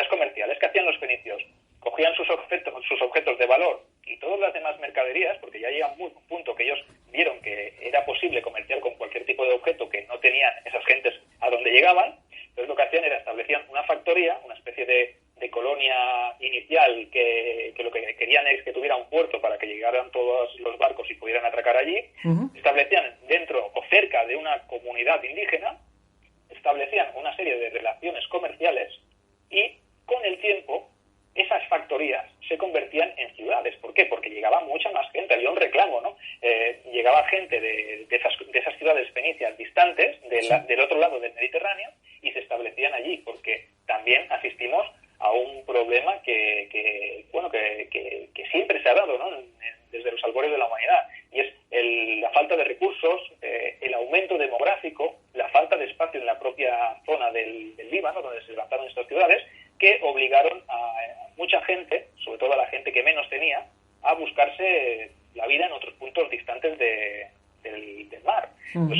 Speaker 6: comerciales. ¿Qué hacían los fenicios? Cogían sus objetos de valor y todas las demás mercaderías, porque ya llega un punto que ellos vieron que era posible comerciar con cualquier tipo de objeto que no tenían esas gentes a donde llegaban. Entonces lo que hacían era establecían una factoría, una especie de colonia inicial que lo que querían es que tuviera un puerto para que llegaran todos los barcos y pudieran atracar allí.
Speaker 2: Ujú.
Speaker 6: Establecían dentro o cerca de una comunidad indígena, establecían una serie de relaciones comerciales y con el tiempo esas factorías se convertían en ciudades. ¿Por qué? Porque llegaba mucha más gente, había un reclamo, ¿no? Llegaba gente de esas ciudades fenicias distantes, del otro lado del Mediterráneo, y se establecían allí, porque también asistimos a un problema que siempre se ha dado, ¿no?, desde los albores de la humanidad, y es la falta de recursos, el aumento demográfico, la falta de espacio en la propia zona del Líbano, donde se levantaron estas ciudades, que obligaron a mucha gente, sobre todo a la gente que menos tenía, a buscarse la vida en otros puntos distantes del mar.
Speaker 2: Ujú.
Speaker 6: Pues,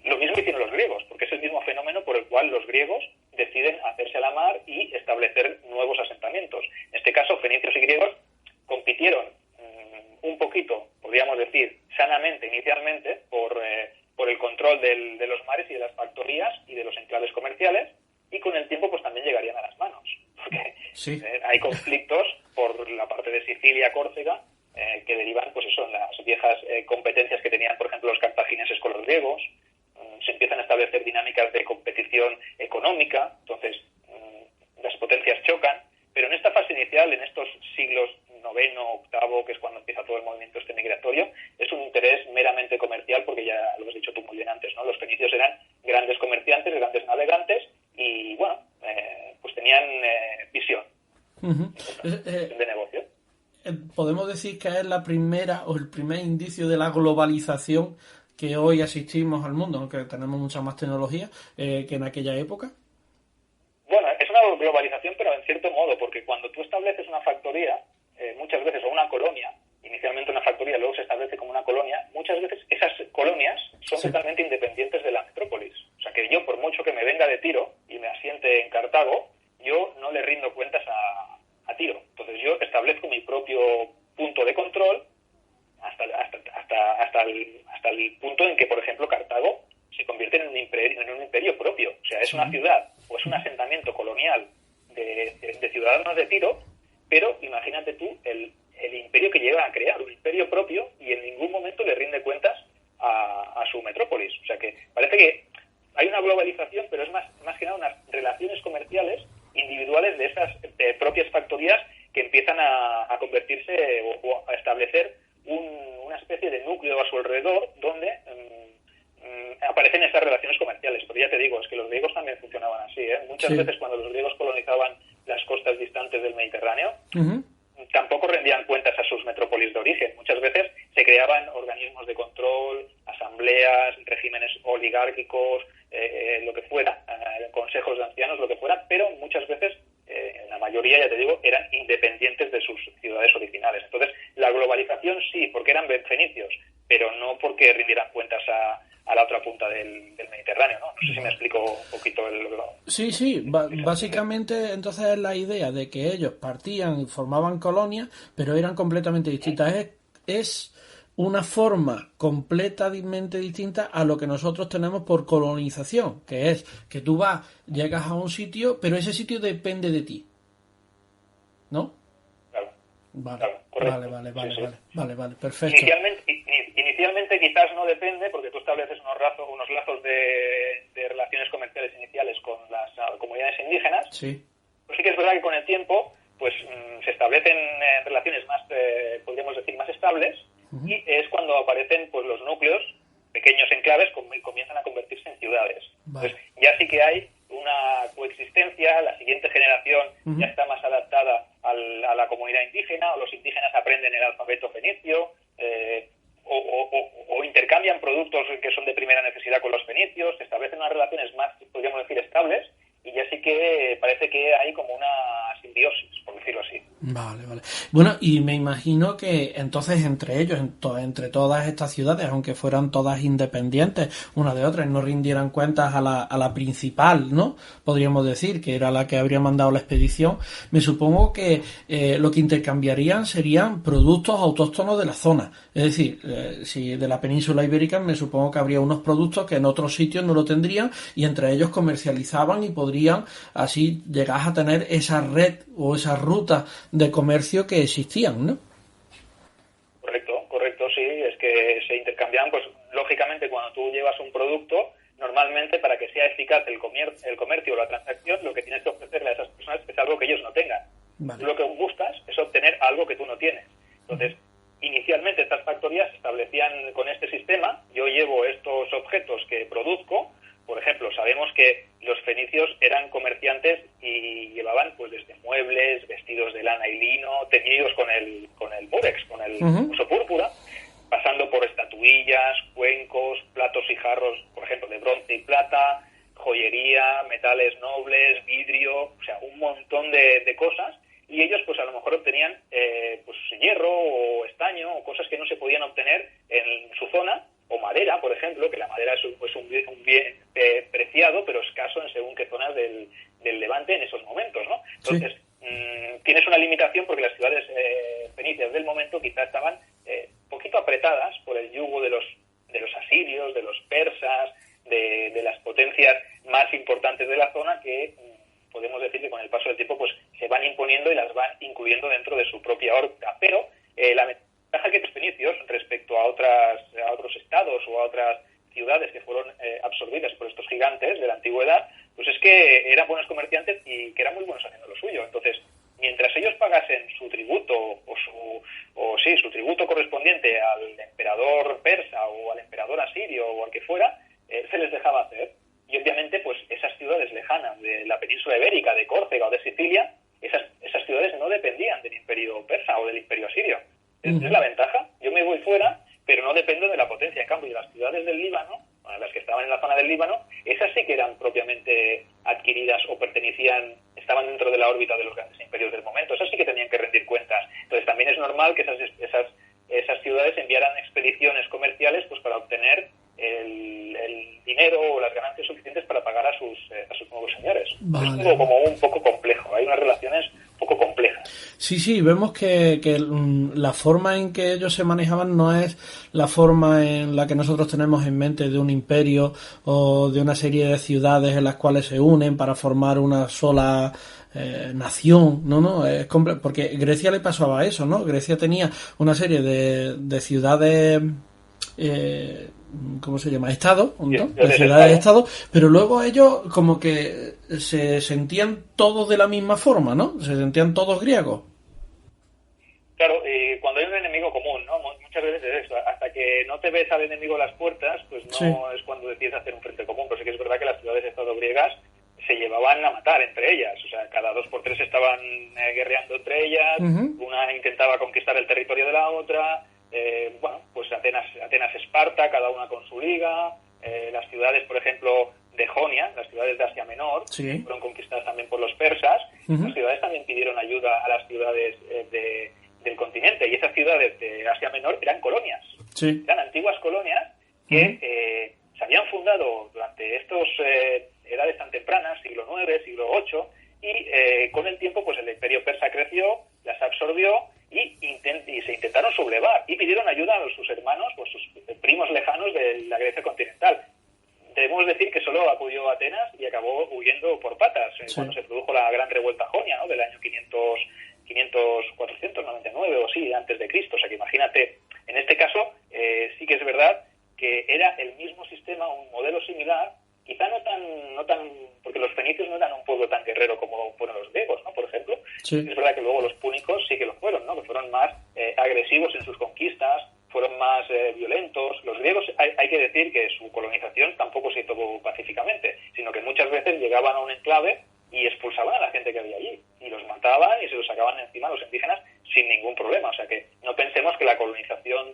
Speaker 6: lo mismo hicieron los griegos, porque es el mismo fenómeno por el cual los griegos deciden hacerse a la mar y establecer nuevos asentamientos. En este caso, fenicios y griegos compitieron un poquito, podríamos decir, sanamente inicialmente, por el control de los mares y de las factorías y de los enclaves comerciales, y con el tiempo pues también llegarían a las manos, porque
Speaker 2: Sí.
Speaker 6: hay conflictos por la parte de Sicilia, Córcega, que derivan pues eso en las viejas competencias que tenían, por ejemplo, los cartagineses con los griegos. Se empiezan a establecer dinámicas de competición económica, entonces las potencias chocan, pero en esta fase inicial, en estos siglos IX, VIII, que es cuando empieza todo el movimiento migratorio, es un interés meramente comercial, porque ya lo has dicho tú muy bien antes, ¿no? Los fenicios eran grandes comerciantes, grandes navegantes, y bueno, pues tenían visión
Speaker 2: Ujú.
Speaker 6: de negocio.
Speaker 2: Podemos decir que es la primera o el primer indicio de la globalización que hoy asistimos al mundo, aunque tenemos mucha más tecnología que en aquella época.
Speaker 6: Bueno, es una globalización, pero en cierto modo, porque cuando tú estableces una factoría, muchas veces, o una colonia, inicialmente una factoría, luego se establece como una colonia, muchas veces esas colonias son totalmente independientes de la metrópolis. O sea que yo, por mucho que me venga de Tiro y me asiente en Cartago, yo no le rindo cuentas a Tiro. Entonces yo establezco mi propio punto de control hasta el punto en que, por ejemplo, Cartago se convierte en un imperio propio. O sea, es una ciudad o es un asentamiento colonial de ciudadanos de Tiro, pero imagínate tú el imperio que llega a crear, un imperio propio, y en ningún momento le rinde cuentas a su metrópolis. O sea que parece que hay una globalización, pero es más que nada unas relaciones comerciales individuales de esas propias factorías que empiezan a convertirse o a establecer una especie de núcleo a su alrededor donde aparecen esas relaciones comerciales. Pero ya te digo, es que los griegos también funcionaban así, ¿eh? Muchas veces cuando los griegos colonizaban las costas distantes del Mediterráneo, tampoco rendían cuentas a sus metrópolis de origen. Muchas veces se creaban organismos de control, asambleas, regímenes oligárquicos, lo que fuera, consejos de ancianos, lo que fuera, pero muchas veces, la mayoría, ya te digo, eran independientes de sus ciudades originales. Entonces, la globalización sí, porque eran fenicios, pero no porque rindieran cuentas a la otra punta del Mediterráneo, ¿no? No sé si me explico un poquito
Speaker 2: Sí, básicamente entonces es la idea de que ellos partían y formaban colonias, pero eran completamente distintas. Es una forma completamente distinta a lo que nosotros tenemos por colonización, que es que tú llegas a un sitio, pero ese sitio depende de ti, ¿no?
Speaker 6: Claro.
Speaker 2: Vale, perfecto.
Speaker 6: Inicialmente quizás no depende, porque tú estableces unos lazos de relaciones comerciales iniciales con las comunidades indígenas.
Speaker 2: Sí.
Speaker 6: Pues sí que es verdad que con el tiempo pues se establecen relaciones más, podríamos decir, más estables, y es cuando aparecen pues los núcleos, pequeños enclaves, comienzan a convertirse en ciudades. Entonces ya sí que hay una coexistencia, la siguiente generación ya está más adaptada a la comunidad indígena, o los indígenas aprenden el alfabeto fenicio, o intercambian productos que son de primera necesidad con los fenicios, se establecen unas relaciones más, podríamos decir, estables, y ya sí que parece que hay como una simbiosis, por decirlo así.
Speaker 2: Vale. Bueno, y me imagino que entonces entre ellos, entre todas estas ciudades, aunque fueran todas independientes una de otra y no rindieran cuentas a la principal, ¿no? Podríamos decir, que era la que habría mandado la expedición, me supongo que lo que intercambiarían serían productos autóctonos de la zona. Es decir, si de la península ibérica, me supongo que habría unos productos que en otros sitios no lo tendrían, y entre ellos comercializaban y podrían así llegar a tener esa red o esa ruta de comercio que existían, ¿no?
Speaker 6: Correcto, sí, es que se intercambian, pues lógicamente cuando tú llevas un producto, normalmente para que sea eficaz el comercio o la transacción, lo que tienes que ofrecerle a esas personas es algo que ellos no tengan. Vale. Tú lo que buscas es obtener algo que tú no tienes. Entonces, inicialmente estas factorías se establecían con este sistema: yo llevo estos objetos que produzco. Por ejemplo, sabemos que los fenicios eran comerciantes y llevaban pues desde muebles, vestidos de lana y lino, teñidos con el múrex, con el uso púrpura, pasando por estatuillas, cuencos, platos y jarros, por ejemplo, de bronce y plata, joyería, metales nobles, vidrio, o sea, un montón de cosas. Y ellos pues a lo mejor obtenían pues hierro o estaño o cosas que no se podían obtener en su zona, o madera, por ejemplo, que la madera es un bien preciado, pero escaso en según qué zonas del Levante en esos momentos, ¿no? Entonces, tienes una limitación porque las ciudades fenicias del momento quizás estaban poquito apretadas por el yugo de los asirios, de los persas, de las potencias más importantes de la zona, que podemos decir que con el paso del tiempo pues se van imponiendo y las van incluyendo dentro de su propia órbita. Pero la ventaja que los fenicios respecto a otros estados o a otras ciudades que fueron absorbidas por estos gigantes de la antigüedad, pues es que eran buenos comerciantes y que eran muy buenos haciendo lo suyo. Entonces, mientras ellos pagasen su tributo su tributo correspondiente al emperador persa o al emperador asirio o al que fuera, se les dejaba hacer. Y obviamente, pues esas ciudades lejanas de la península ibérica, de Córcega o de Sicilia, esas ciudades no dependían del imperio persa o del imperio asirio. Es la ventaja. Yo me voy fuera, pero no dependo de la potencia. En cambio, las ciudades del Líbano, las que estaban en la zona del Líbano, esas sí que eran propiamente adquiridas o estaban dentro de la órbita de los grandes imperios del momento. Esas sí que tenían que rendir cuentas. Entonces también es normal que esas esas ciudades enviaran expediciones comerciales pues para obtener el dinero o las ganancias suficientes para pagar a sus nuevos señores.
Speaker 2: Vale.
Speaker 6: Es todo como un poco complejo, hay unas relaciones un poco complejas.
Speaker 2: Sí, vemos que la forma en que ellos se manejaban no es la forma en la que nosotros tenemos en mente de un imperio o de una serie de ciudades en las cuales se unen para formar una sola nación, no, es porque Grecia le pasaba eso, ¿no? Grecia tenía una serie de ciudades, ¿cómo se llama? Estados, ¿no? De ciudades-estado, pero luego ellos como que se sentían todos de la misma forma, ¿no? Se sentían todos griegos.
Speaker 6: Claro, cuando hay un enemigo común, ¿no? Muchas veces es eso, hasta que no te ves al enemigo a las puertas, pues no sí. Es cuando decides hacer un frente común, pero sí que es verdad que las ciudades-estado griegas se llevaban a matar entre ellas, o sea, cada 2 por 3 estaban guerreando entre ellas, una intentaba conquistar el territorio de la otra, pues Atenas Esparta, cada una con su liga, las ciudades, por ejemplo, de Jonia, las ciudades de Asia Menor, sí. fueron conquistadas también por los persas, las ciudades también pidieron ayuda a las ciudades del continente, y esas ciudades de Asia Menor eran colonias, sí. eran antiguas colonias que se habían fundado durante estos edades tan tempranas, siglo IX, siglo VIII, y con el tiempo pues el imperio persa creció, las absorbió y se intentaron sublevar y pidieron ayuda a sus hermanos, pues sus primos lejanos de la Grecia continental. Debemos decir que solo acudió a Atenas y acabó huyendo por patas sí. Cuando se produjo la gran revuelta jonia, ¿no? Del año 499 o así, antes de Cristo. O sea que imagínate, en este caso sí que es verdad que era el mismo sistema, un modelo similar, quizá no tan porque los fenicios no eran un pueblo tan guerrero como fueron los griegos, ¿no? Por ejemplo, sí. Es verdad que luego los púnicos sí que lo fueron, ¿no? Que fueron más agresivos en sus conquistas, fueron más violentos. Los griegos hay que decir que su colonización tampoco se hizo pacíficamente, sino que muchas veces llegaban a un enclave y expulsaban a la gente que había allí, y los mataban y se los sacaban encima a los indígenas sin ningún problema. O sea que no pensemos que la colonización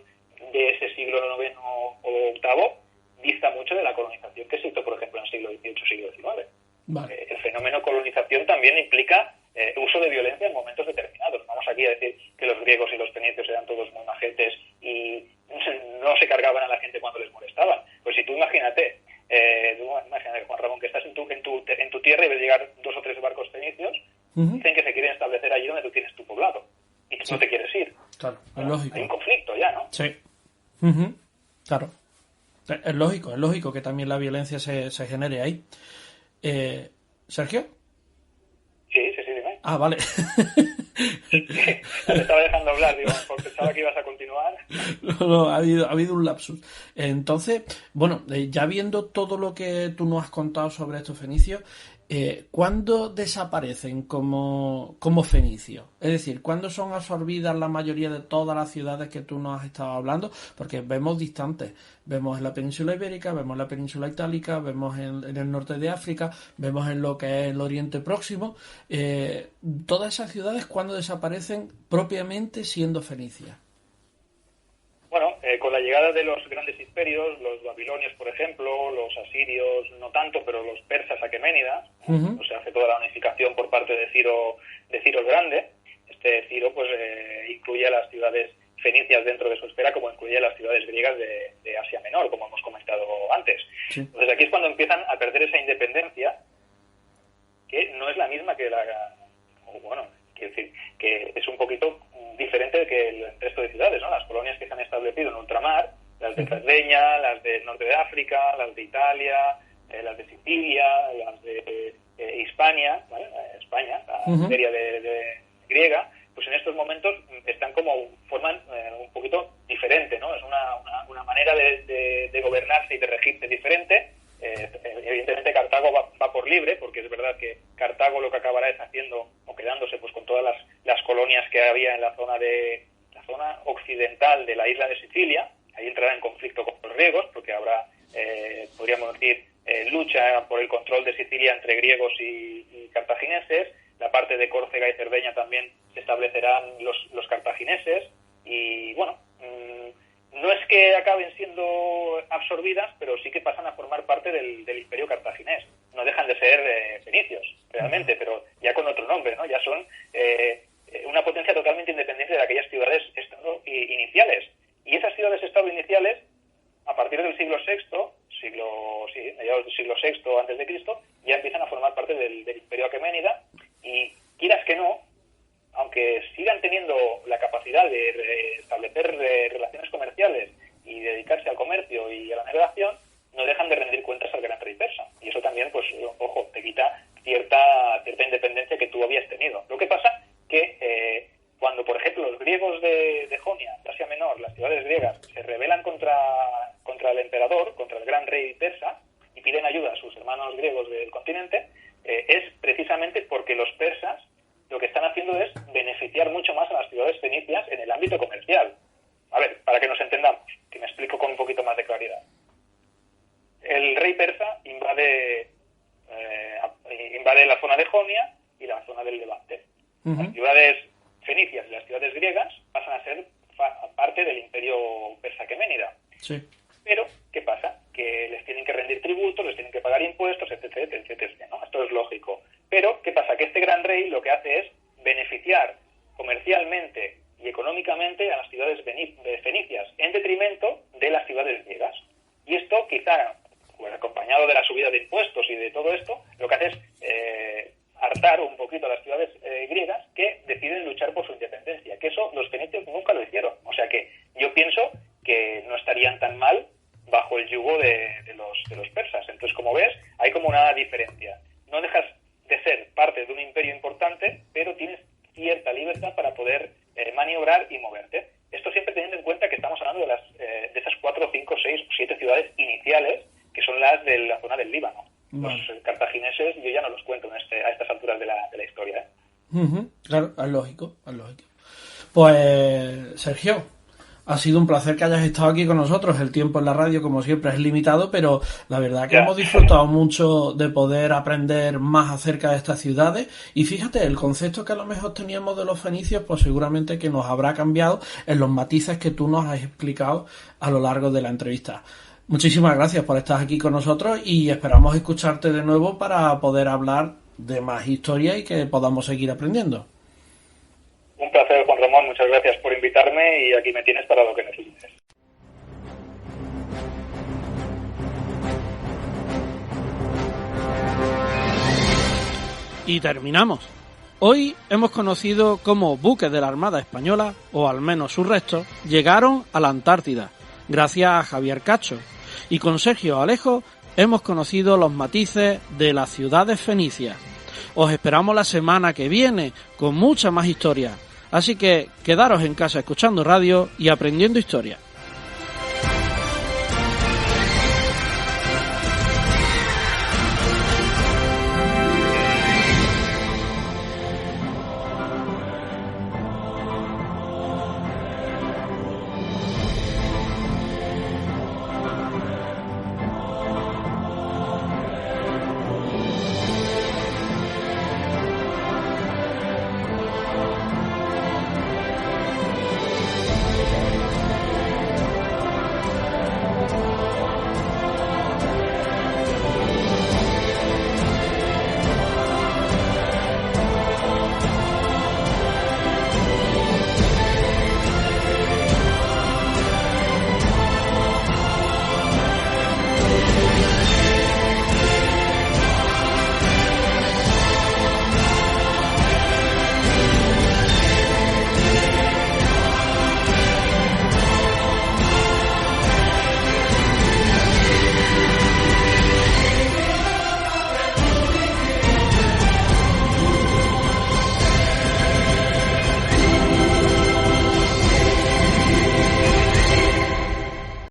Speaker 6: de ese siglo IX o VIII dista mucho de la colonización que se hizo, por ejemplo, en el siglo XVIII, siglo XIX. Vale. El fenómeno colonización también implica uso de violencia en momentos determinados. Vamos aquí a decir que los griegos y los fenicios eran todos muy majetes y no se cargaban a la gente cuando les molestaban. Pues si tú imagínate, Juan Ramón, que estás en tu tierra y ves llegar 2 o 3 barcos fenicios, dicen que se quieren establecer allí donde tú tienes tu poblado y tú sí. no te quieres ir.
Speaker 2: Claro, es lógico.
Speaker 6: Hay un conflicto ya, ¿no?
Speaker 2: Sí. Claro. Es lógico que también la violencia se genere ahí. ¿Sergio?
Speaker 6: Sí, dime.
Speaker 2: Ah, vale.
Speaker 6: Te estaba dejando hablar, digo, porque pensaba que ibas a continuar.
Speaker 2: No, ha habido un lapsus. Entonces, bueno, ya viendo todo lo que tú nos has contado sobre estos fenicios, ¿cuándo desaparecen como fenicios? Es decir, ¿cuándo son absorbidas la mayoría de todas las ciudades que tú nos has estado hablando? Porque vemos distantes. Vemos en la península ibérica, vemos en la península itálica, vemos en el norte de África, vemos en lo que es el Oriente Próximo. Todas esas ciudades, ¿cuándo desaparecen propiamente siendo fenicias?
Speaker 6: Bueno, con la llegada de los grandes imperios, los babilonios, por ejemplo, los asirios, no tanto, pero los persas aqueménidas, o sea, hace toda la unificación por parte de Ciro el Grande. Este Ciro, pues, incluye a las ciudades fenicias dentro de su esfera, como incluye a las ciudades griegas de Asia Menor, como hemos comentado antes. Sí. Entonces, aquí es cuando empiezan a perder esa independencia, que no es la misma que quiero decir, que es un poquito diferente que el resto de ciudades, ¿no? Las colonias que se han establecido en ultramar, las de Cerdeña, las del norte de África, las de Italia, las de Sicilia, las de Hispania, ¿vale? España, la Iberia de griega, pues en estos momentos forman un poquito diferente, ¿no? Es una manera de gobernarse y de regirse diferente. Evidentemente Cartago va por libre, porque es verdad que Cartago lo que acabará es haciendo o quedándose pues con todas las colonias que había en la zona occidental de la isla de Sicilia. Ahí entrará en conflicto con los griegos, porque habrá, podríamos decir, lucha por el control de Sicilia entre griegos y cartagineses. La parte de Córcega y Cerdeña también se establecerán los cartagineses, y bueno, no es que acaben siendo absorbidas, pero sí que pasan a formar parte del imperio cartaginés. No dejan de ser fenicios, realmente, pero ya con otro nombre, ¿no? Ya son una potencia totalmente independiente de aquellas ciudades iniciales. mediados del siglo VI a.C., ya empiezan a formar parte del Imperio Aqueménida, y quieras que no, aunque sigan teniendo la capacidad de establecer relaciones comerciales y dedicarse al comercio y a la navegación, no dejan de rendir cuentas al gran rey persa. Y eso también, pues, ojo, te quita cierta independencia que tú habías tenido. Lo que pasa que cuando, por ejemplo, los griegos de Jonia, de Asia Menor, las ciudades griegas, se rebelan contra el emperador, contra el gran rey persa, y piden ayuda a sus hermanos griegos del continente, es precisamente porque los persas lo que están haciendo es beneficiar mucho más a las ciudades fenicias en el ámbito comercial. A ver, para que nos entendamos, que me explico con un poquito más de claridad. El rey persa invade la zona de Jonia y la zona del Levante. Uh-huh. Las ciudades fenicias y las ciudades griegas pasan a ser parte del imperio persa aqueménida.
Speaker 2: Sí.
Speaker 6: Pero, ¿qué pasa? Que les tienen que rendir tributos, les tienen que pagar impuestos, etcétera, etcétera, ¿no? Esto es lógico. Pero, ¿qué pasa? Que este gran rey lo que hace es beneficiar comercialmente y económicamente a las ciudades fenicias, en detrimento de las ciudades griegas. Y esto, quizá, pues, acompañado de la subida de impuestos y de todo esto, lo que hace es hartar un poquito a las ciudades griegas que deciden luchar por su independencia, que eso los fenicios nunca lo hicieron. O sea que yo pienso que no estarían tan mal bajo el yugo de los persas. Entonces, como ves, hay como una diferencia. No dejas de ser parte de un imperio importante, pero tienes cierta libertad para poder maniobrar y moverte. Esto siempre teniendo en cuenta que estamos hablando de esas 4, 5, 6 o 7 ciudades iniciales, que son las de la zona del Líbano. Bueno. Los cartagineses yo ya no los cuento a estas alturas de la historia.
Speaker 2: Uh-huh. Claro, es lógico. Pues, Sergio, ha sido un placer que hayas estado aquí con nosotros. El tiempo en la radio, como siempre, es limitado, pero la verdad que hemos disfrutado mucho de poder aprender más acerca de estas ciudades. Y fíjate, el concepto que a lo mejor teníamos de los fenicios, pues seguramente que nos habrá cambiado en los matices que tú nos has explicado a lo largo de la entrevista. Muchísimas gracias por estar aquí con nosotros y esperamos escucharte de nuevo para poder hablar de más historia y que podamos seguir aprendiendo.
Speaker 6: Un placer, Juan Ramón. Muchas gracias por invitarme y aquí me tienes para lo que necesites.
Speaker 2: Y terminamos. Hoy hemos conocido cómo buques de la Armada Española, o al menos sus restos, llegaron a la Antártida, gracias a Javier Cacho. Y con Sergio Alejo hemos conocido los matices de las ciudades fenicias. Os esperamos la semana que viene con mucha más historia. Así que quedaros en casa escuchando radio y aprendiendo historia.